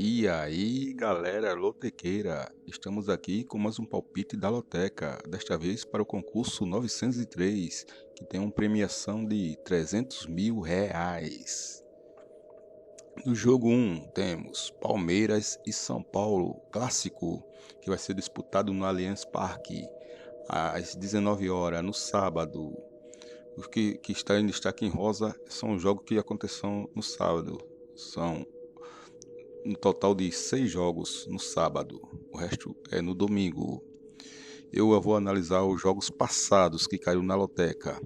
E aí, galera lotequeira, estamos aqui com mais um palpite da loteca, desta vez para o concurso 903, que tem uma premiação de R$ 300.000. No jogo 1 temos Palmeiras e São Paulo, clássico, que vai ser disputado no Allianz Parque, às 19 horas, no sábado. Os que está em destaque em rosa são os jogos que aconteceram no sábado. São um total de 6 jogos no sábado, o resto é no domingo. Eu vou analisar os jogos passados que caiu na loteca.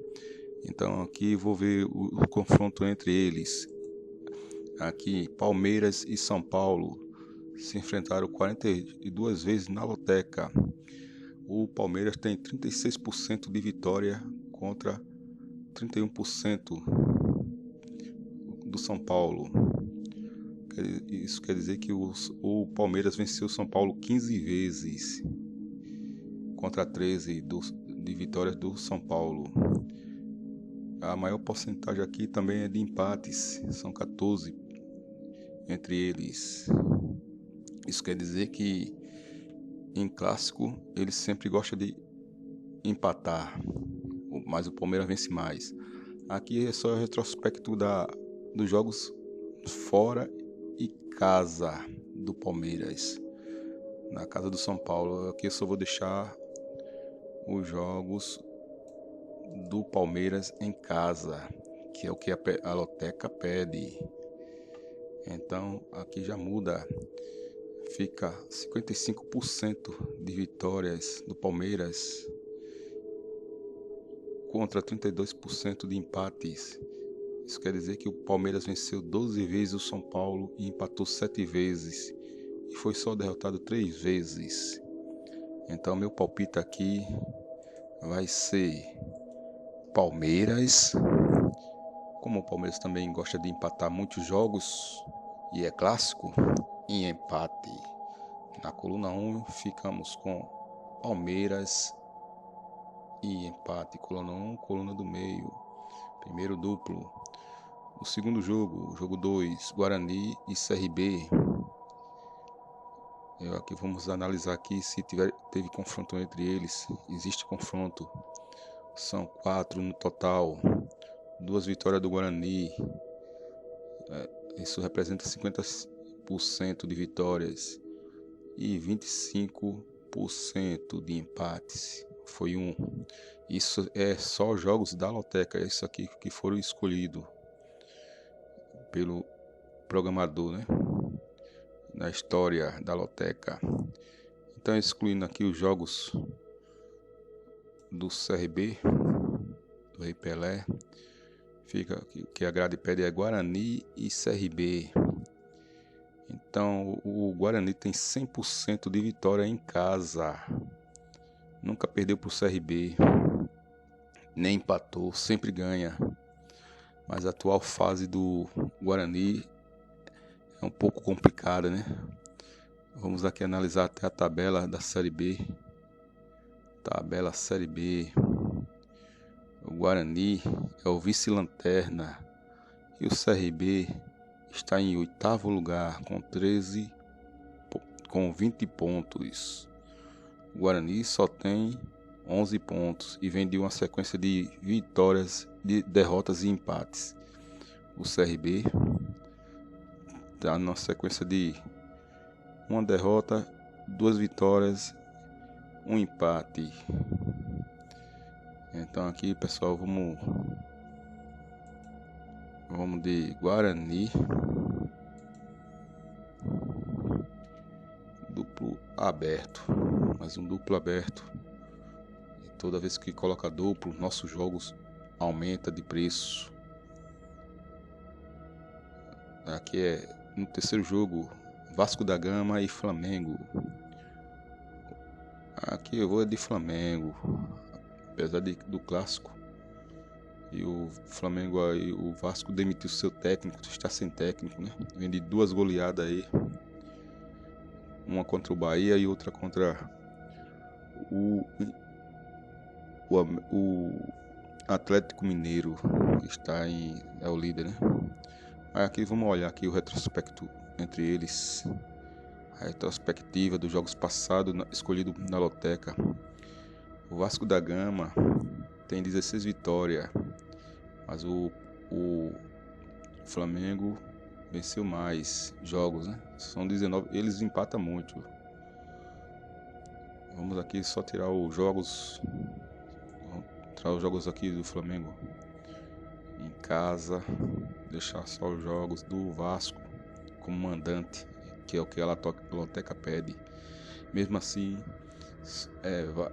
Então aqui vou ver o confronto entre eles. Aqui, Palmeiras e São Paulo se enfrentaram 42 vezes na loteca. O Palmeiras tem 36% de vitória contra 31% do São Paulo. Isso quer dizer que o Palmeiras venceu o São Paulo 15 vezes contra 13 de vitórias do São Paulo. A maior porcentagem aqui também é de empates, são 14 entre eles. Isso quer dizer que em clássico eles sempre gostam de empatar, mas o Palmeiras vence mais. Aqui é só o retrospecto dos jogos fora e casa do Palmeiras. Na casa do São Paulo, aqui eu só vou deixar os jogos do Palmeiras em casa, que é o que a loteca pede. Então aqui já muda, fica 55% de vitórias do Palmeiras contra 32% de empates. Isso quer dizer que o Palmeiras venceu 12 vezes o São Paulo e empatou 7 vezes e foi só derrotado 3 vezes. Então meu palpite aqui vai ser Palmeiras. Como o Palmeiras também gosta de empatar muitos jogos e é clássico, em empate. Na coluna 1 ficamos com Palmeiras e empate. Coluna 1, coluna do meio. Primeiro duplo. O segundo jogo, jogo 2, Guarani e CRB. Aqui vamos analisar aqui se teve confronto entre eles. Existe confronto. São 4 no total. 2 vitórias do Guarani. Isso representa 50% de vitórias e 25% de empates. Foi um. Isso é só jogos da loteca. É isso aqui que foram escolhidos pelo programador, né? Na história da loteca. Então, excluindo aqui os jogos do CRB, do Rei Pelé, fica aqui, o que a grade pede é Guarani e CRB. Então, o Guarani tem 100% de vitória em casa. Nunca perdeu para o CRB, nem empatou, sempre ganha. Mas a atual fase do Guarani é um pouco complicada, né? Vamos aqui analisar até a tabela da Série B. Tabela Série B. O Guarani é o vice-lanterna e o CRB está em 8º lugar com 20 pontos. O Guarani só tem 11 pontos e vem de uma sequência de vitórias, de derrotas e empates. O CRB está numa sequência de uma derrota, 2 vitórias, um empate. Então aqui, pessoal, vamos de Guarani. Duplo aberto. Mais um duplo aberto. E toda vez que coloca duplo, nossos jogos aumenta de preço. Aqui é no terceiro jogo, Vasco da Gama e Flamengo. Aqui eu vou de Flamengo, apesar do clássico. E o Flamengo aí, o Vasco demitiu seu técnico, está sem técnico, né? Vem de 2 goleadas aí. Uma contra o Bahia e outra contra o Atlético Mineiro, que é o líder, né? Aqui vamos olhar aqui o retrospecto entre eles. A retrospectiva dos jogos passados escolhido na loteca. O Vasco da Gama tem 16 vitórias, mas o Flamengo venceu mais jogos, né? São 19, eles empatam muito. Vamos aqui só tirar os jogos. Vamos tirar os jogos aqui do Flamengo em casa, deixar só os jogos do Vasco como mandante, que é o que a loteca pede. Mesmo assim,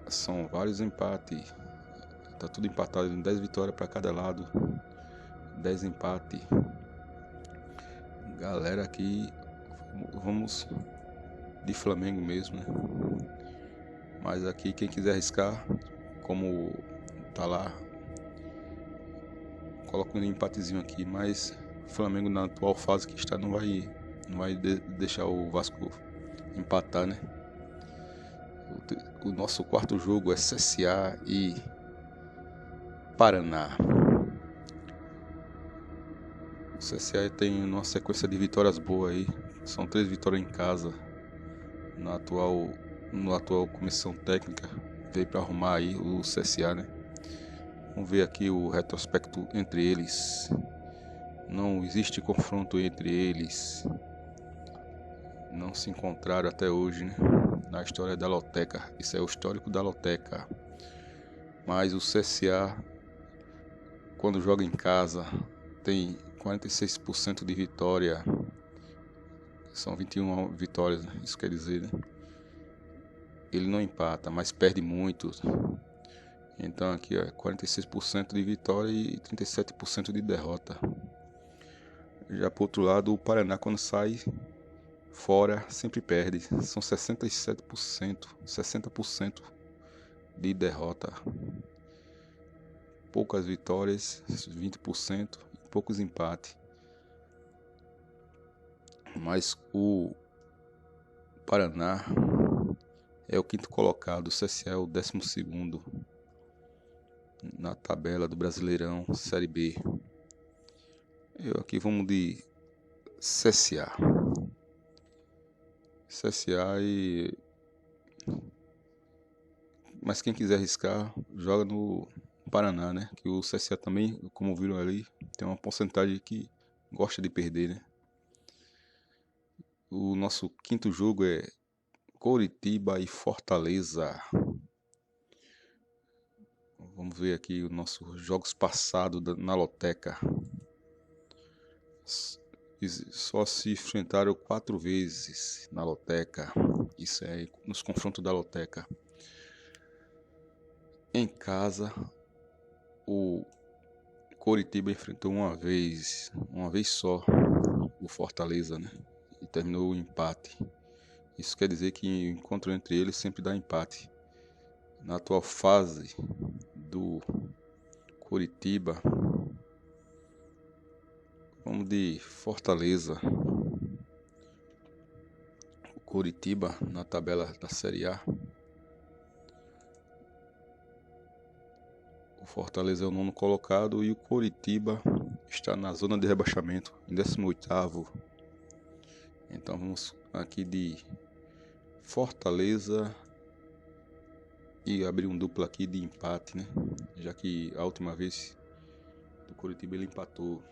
são vários empates. Tá tudo empatado em 10 vitórias para cada lado. 10 empates. Galera, aqui vamos de Flamengo mesmo, né? Mas aqui quem quiser arriscar, como tá lá, coloca um empatezinho aqui, mas o Flamengo na atual fase que está não vai deixar o Vasco empatar, né? O nosso quarto jogo é CSA e Paraná. O CSA tem uma sequência de vitórias boas aí. São 3 vitórias em casa. No atual comissão técnica veio para arrumar aí o CSA, né? Vamos ver aqui o retrospecto entre eles. Não existe confronto entre eles. Não se encontraram até hoje, né? Na história da loteca. Isso é o histórico da loteca. Mas o CSA, quando joga em casa, tem 46% de vitória. São 21 vitórias, isso quer dizer, né? Ele não empata, mas perde muito. Então aqui é 46% de vitória e 37% de derrota. Já por outro lado, o Paraná, quando sai fora, sempre perde. São 67%, 60% de derrota. Poucas vitórias, 20%, e poucos empates. Mas o Paraná é o quinto colocado, o CSA é o 12º na tabela do Brasileirão Série B. Eu aqui vamos de CSA. Mas quem quiser arriscar, joga no Paraná, né? Que o CSA também, como viram ali, tem uma porcentagem que gosta de perder, né? O nosso quinto jogo é Coritiba e Fortaleza. Vamos ver aqui os nossos jogos passados na loteca. Só se enfrentaram 4 vezes na loteca. Isso é nos confrontos da loteca. Em casa, o Coritiba enfrentou uma vez só o Fortaleza, né? E terminou o empate. Isso quer dizer que o encontro entre eles sempre dá empate. Na atual fase do Coritiba, vamos de Fortaleza. O Coritiba na tabela da Série A. O Fortaleza é o 9º colocado e o Coritiba está na zona de rebaixamento, em 18º. Então vamos aqui de Fortaleza e abrir um duplo aqui de empate, né? Já que a última vez do Coritiba ele empatou.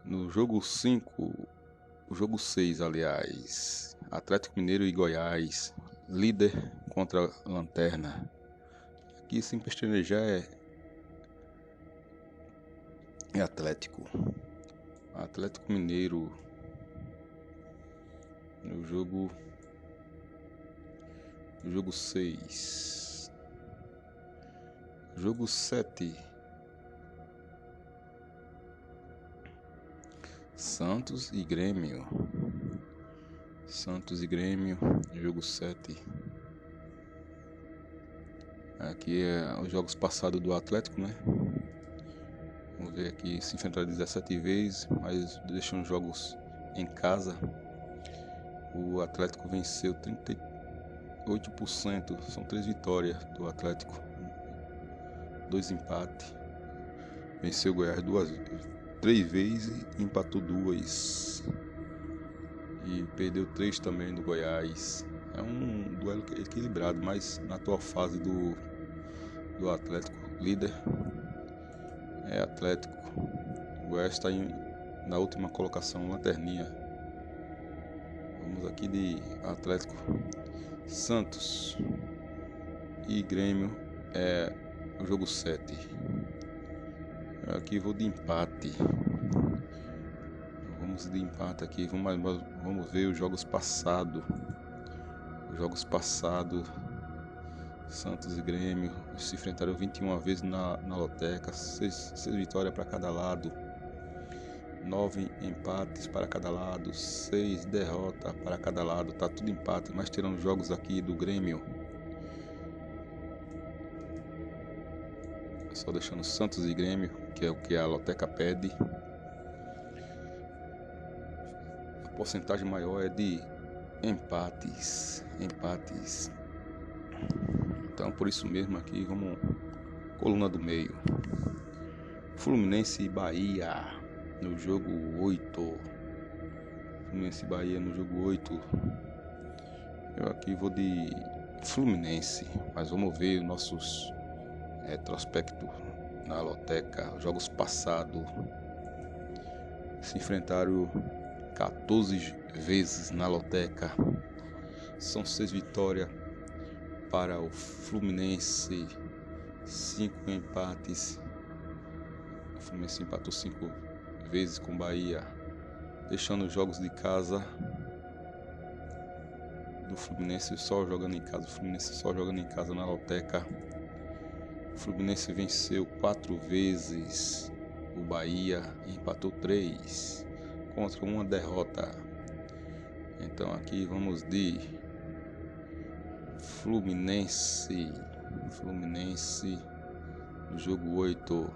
No jogo 5, o jogo 6, aliás, Atlético Mineiro e Goiás, líder contra a lanterna. Aqui sem pestanejar é Atlético Mineiro. No jogo 6. Jogo 7. Santos e Grêmio. Jogo 7. Aqui é os jogos passados do Atlético, né? Vamos ver aqui, se enfrentaram 17 vezes, mas deixando jogos em casa. O Atlético venceu 38%, são 3 vitórias do Atlético, 2 empates. Venceu o Goiás 3 vezes e empatou 2. E perdeu 3 também do Goiás. É um duelo equilibrado, mas na atual fase do Atlético, líder é Atlético. O Goiás está na última colocação, lanterninha. Vamos aqui de Atlético. Santos e Grêmio é o jogo 7. Aqui vou de empate. Vamos de empate aqui. Vamos ver os jogos passados. Santos e Grêmio se enfrentaram 21 vezes na loteca. 6 vitórias para cada lado. 9 empates para cada lado. 6 derrotas para cada lado. Tá tudo empate, mas tirando os jogos aqui do Grêmio. Só deixando Santos e Grêmio, que é o que a loteca pede. A porcentagem maior é de empates. Então, por isso mesmo aqui, vamos coluna do meio. Fluminense e Bahia no jogo 8. Fluminense e Bahia no jogo 8. Eu aqui vou de Fluminense, mas vamos ver nossos retrospecto na loteca. Jogos passados se enfrentaram 14 vezes na loteca. São 6 vitórias para o Fluminense, 5 empates. O Fluminense empatou 5 vezes com Bahia, deixando os jogos de casa do Fluminense só jogando em casa. O Fluminense só jogando em casa na loteca. O Fluminense venceu 4 vezes o Bahia e empatou 3 contra uma derrota. Então aqui vamos de Fluminense no jogo 8.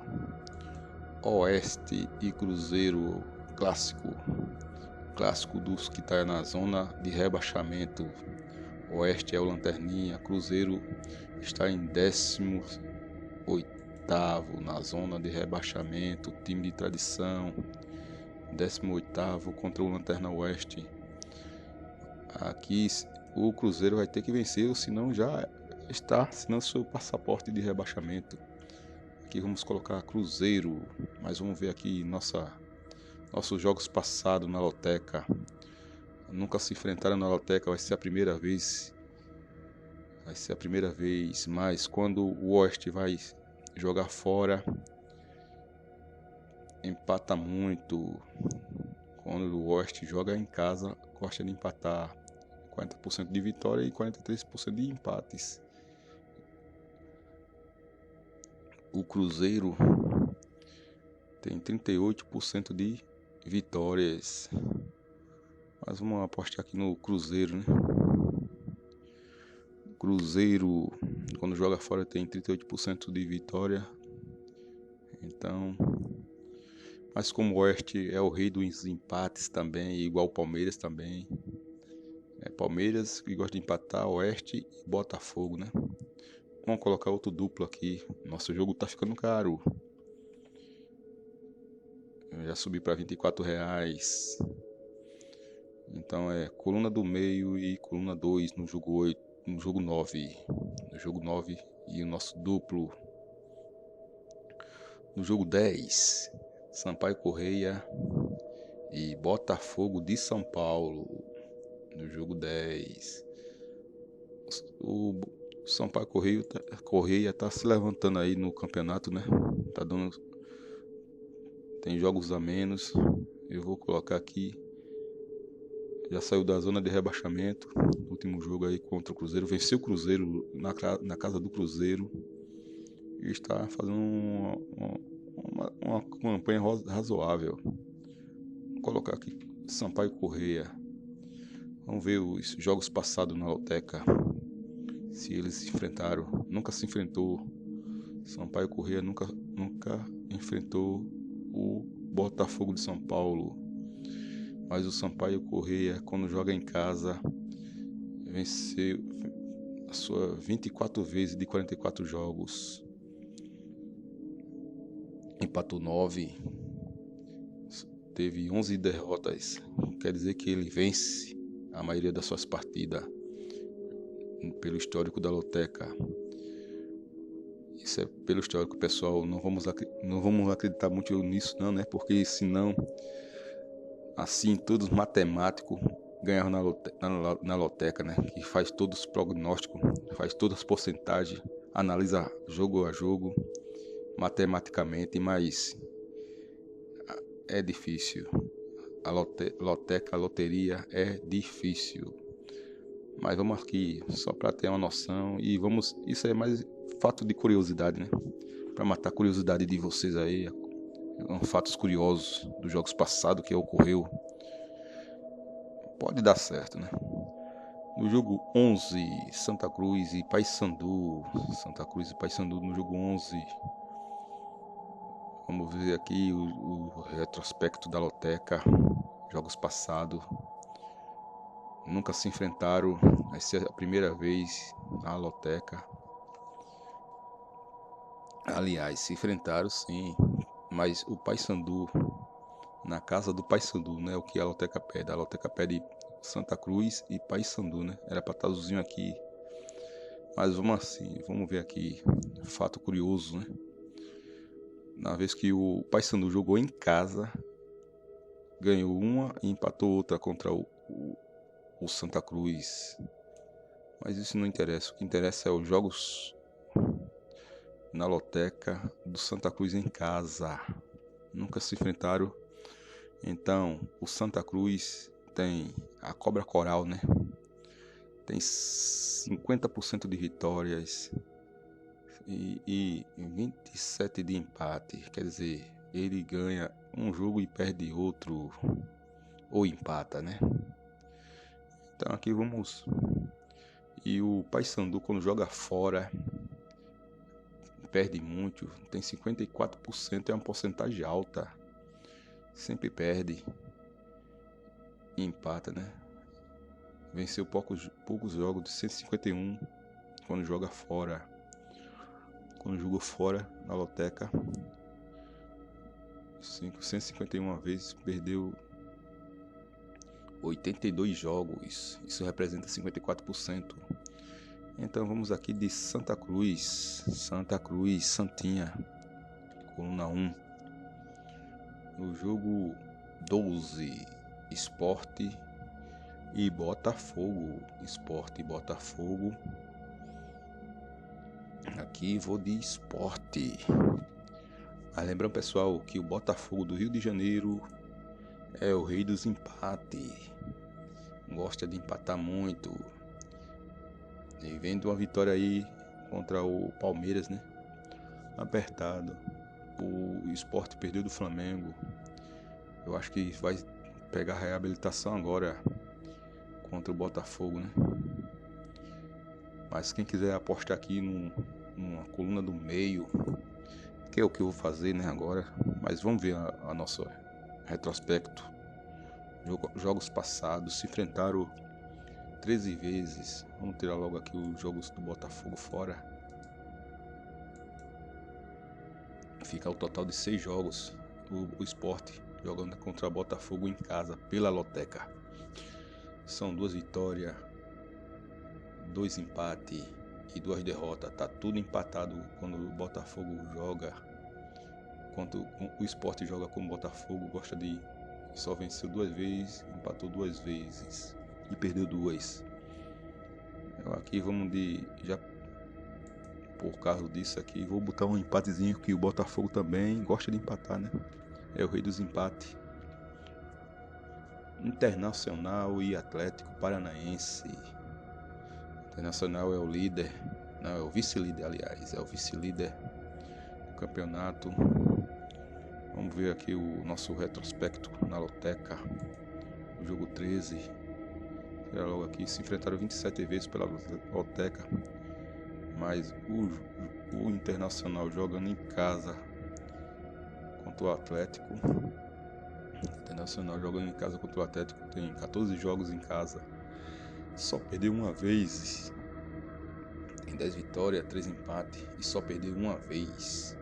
Oeste e Cruzeiro, clássico dos que está na zona de rebaixamento. Oeste é o lanterninha, Cruzeiro está em 18º na zona de rebaixamento, time de tradição. 18º contra o Lanterna Oeste. Aqui o Cruzeiro vai ter que vencer, senão já está assinando seu passaporte de rebaixamento. Aqui vamos colocar Cruzeiro, mas vamos ver aqui nossos jogos passados na loteca. Nunca se enfrentaram na loteca, vai ser a primeira vez. Mas quando o Oeste vai jogar fora, empata muito. Quando o Oeste joga em casa, gosta de empatar. 40% de vitória e 43% de empates. O Cruzeiro tem 38% de vitórias. Mas vamos apostar aqui no Cruzeiro, né? Cruzeiro, quando joga fora, tem 38% de vitória. Então, mas como o Oeste é o rei dos empates também, igual o Palmeiras também. Palmeiras que gosta de empatar, Oeste e Botafogo, né? Vamos colocar outro duplo aqui. Nosso jogo tá ficando caro. Eu já subi para R$24. Então coluna do meio e coluna 2 no jogo 8, no jogo 9. No jogo 9 e o nosso duplo. No jogo 10, Sampaio Corrêa e Botafogo de São Paulo. No jogo 10. O Sampaio Corrêa tá se levantando aí no campeonato, né? Tem jogos a menos. Eu vou colocar aqui. Já saiu da zona de rebaixamento. No último jogo aí contra o Cruzeiro. Venceu o Cruzeiro na casa do Cruzeiro. E está fazendo uma campanha razoável. Vou colocar aqui Sampaio Corrêa. Vamos ver os jogos passados na loteca. Se eles se enfrentaram. Nunca se enfrentou. Sampaio Corrêa nunca enfrentou o Botafogo de São Paulo. Mas o Sampaio Corrêa, quando joga em casa, venceu a sua 24 vezes de 44 jogos. Empatou 9. teve 11 derrotas. Quer dizer que ele vence a maioria das suas partidas pelo histórico da Loteca. Isso é pelo histórico, pessoal. Não vamos acreditar muito nisso não, né? Porque senão, assim, todos matemáticos ganharam na Loteca, né? Que faz todos os prognósticos, faz todas as porcentagens, analisa jogo a jogo, matematicamente, mas é difícil. A Loteca, a loteria é difícil. Mas vamos aqui só para ter uma noção e vamos. Isso é mais fato de curiosidade, né? Para matar a curiosidade de vocês aí, fatos curiosos dos jogos passados que ocorreu. Pode dar certo, né? No jogo 11, Santa Cruz e Paysandu. Santa Cruz e Paysandu no jogo 11. Vamos ver aqui o retrospecto da Loteca. Jogos passados. Nunca se enfrentaram. Essa é a primeira vez na Loteca. Aliás, se enfrentaram sim. Mas o Paysandu, na casa do Paysandu, né? O que a Loteca pede. A Loteca pede Santa Cruz e Paysandu, né? Era para estar azulzinho aqui. Mas vamos ver aqui. Fato curioso, né? Na vez que o Paysandu jogou em casa, ganhou uma e empatou outra contra o Santa Cruz. Mas isso não interessa. O que interessa é os jogos na Loteca do Santa Cruz em casa. Nunca se enfrentaram. Então, o Santa Cruz tem a Cobra Coral, né? Tem 50% de vitórias e 27 de empate. Quer dizer, ele ganha um jogo e perde outro, ou empata, né? Então aqui vamos. E o Paysandu, quando joga fora, perde muito. Tem 54%, é uma porcentagem alta. Sempre perde e empata, né? Venceu poucos jogos, de 151 quando joga fora. Quando jogou fora na Loteca, 151 vezes, perdeu 82 jogos. Isso representa 54%. Então vamos aqui de Santa Cruz, Santinha, coluna 1. No jogo 12, Sport e Botafogo. Sport e Botafogo. Aqui vou de Sport. Mas lembrando, pessoal, que o Botafogo do Rio de Janeiro é o rei dos empates. Gosta de empatar muito. E vendo uma vitória aí contra o Palmeiras, né? Apertado. O Sport perdeu do Flamengo. Eu acho que vai pegar a reabilitação agora contra o Botafogo, né? Mas quem quiser apostar aqui numa coluna do meio, que é o que eu vou fazer, né, agora. Mas vamos ver a nossa retrospecto. Jogos passados, se enfrentaram 13 vezes. Vamos tirar logo aqui os jogos do Botafogo fora. Fica o total de 6 jogos. O Sport jogando contra o Botafogo em casa, pela Loteca. São 2 vitórias, 2 empates e 2 derrotas. Tá tudo empatado quando o Botafogo joga. Quando o Sport joga com o Botafogo, gosta de só venceu 2 vezes, empatou 2 vezes e perdeu 2. Aqui vamos já por causa disso aqui, vou botar um empatezinho, que o Botafogo também gosta de empatar, né? É o rei dos empates. Internacional e Atlético Paranaense. Internacional é o líder, não, é o vice-líder, aliás, é o vice-líder do campeonato. Vamos ver aqui o nosso retrospecto na Loteca. O jogo 13. Logo aqui, se enfrentaram 27 vezes pela Loteca. Mas o Internacional jogando em casa contra o Atlético. Internacional jogando em casa contra o Atlético, tem 14 jogos em casa. Só perdeu uma vez. Tem 10 vitórias, 3 empates e só perdeu uma vez.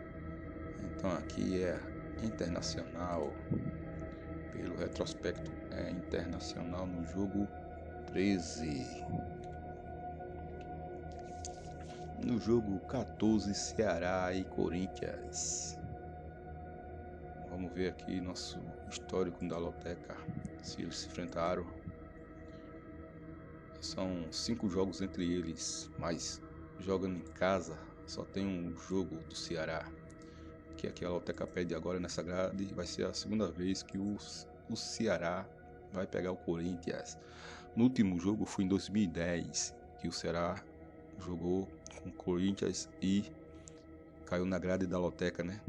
Então aqui é Internacional. retrospecto internacional no jogo 13. No jogo 14, Ceará e Corinthians. Vamos ver aqui nosso histórico da Loteca, se eles se enfrentaram. São 5 jogos entre eles, mas jogando em casa só tem um jogo do Ceará, que aqui a Loteca pede agora nessa grade. Vai ser a segunda vez que o Ceará vai pegar o Corinthians. No último jogo foi em 2010, que o Ceará jogou com o Corinthians e caiu na grade da Loteca, né?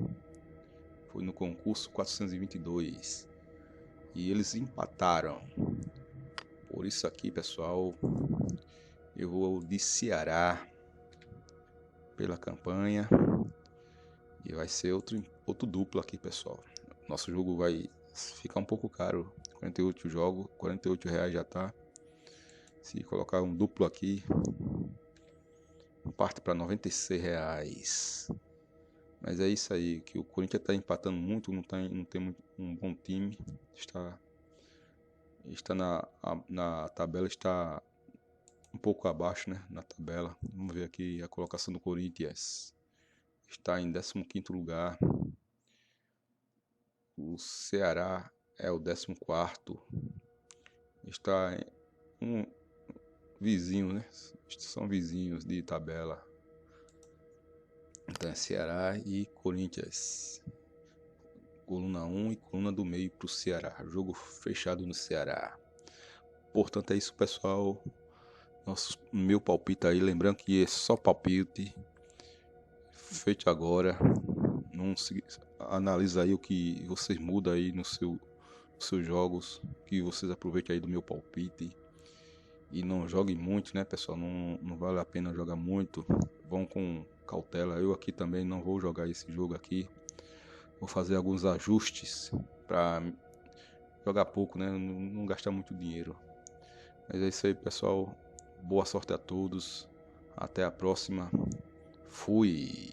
Foi no concurso 422 e eles empataram. Por isso aqui, pessoal, eu vou de Ceará pela campanha e vai ser outro duplo aqui, pessoal. Nosso jogo vai ficar um pouco caro, 48 jogos, R$48 já tá. Se colocar um duplo aqui, parte para R$96. Mas é isso aí, que o Corinthians está empatando muito, não tem um bom time, está na tabela, está um pouco abaixo, né, na tabela. Vamos ver aqui a colocação do Corinthians. Está em 15º lugar. O Ceará é o 14º. Está um vizinho, né? São vizinhos de tabela. Então é Ceará e Corinthians. Coluna 1 e coluna do meio para o Ceará. Jogo fechado no Ceará. Portanto é isso, pessoal. Meu palpite aí. Lembrando que é só palpite feito agora. Não se analisa aí o que vocês mudam aí nos seus jogos. Que vocês aproveitem aí do meu palpite. E não joguem muito, né, pessoal? Não vale a pena jogar muito. Vão com cautela. Eu aqui também não vou jogar esse jogo aqui. Vou fazer alguns ajustes para jogar pouco, né? Não gastar muito dinheiro. Mas é isso aí, pessoal. Boa sorte a todos. Até a próxima. Fui.